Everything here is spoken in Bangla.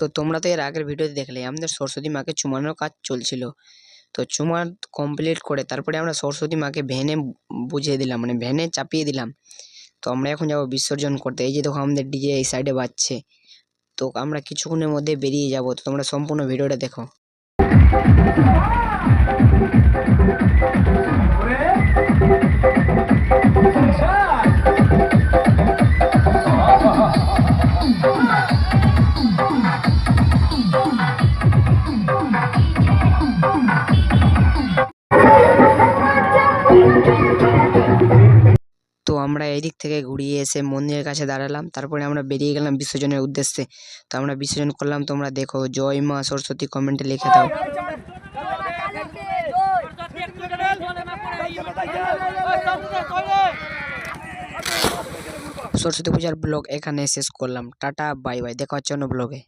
তো তোমরা তো এর আগের ভিডিওতে দেখলে আমাদের সরস্বতী মাকে চুমানোর কাজ চলছিল। তো চুমান কমপ্লিট করে তারপরে আমরা সরস্বতী মাকে ভ্যানে বুঝিয়ে দিলাম, মানে ভ্যানে চাপিয়ে দিলাম। তো আমরা এখন যাবো বিসর্জন করতে। এই যে দেখো আমাদের ডিজে এই সাইডে বাজছে। তো আমরা কিছুক্ষণের মধ্যে বেরিয়ে যাব। তো তোমরা সম্পূর্ণ ভিডিওটা দেখো। তো আমরা এদিক থেকে ঘুরিয়ে এসে মন্দিরের কাছে দাঁড়ালাম, তারপরে আমরা বেরিয়ে গেলাম বিসর্জনের উদ্দেশ্যে। তো আমরা বিসর্জন করলাম, তোমরা দেখো। জয় মা সরস্বতী কমেন্টে লিখে দাও। সরস্বতী পূজার ব্লগ এখানে শেষ করলাম। টাটা বাই বাই, দেখা হচ্ছে অন্য ব্লগে।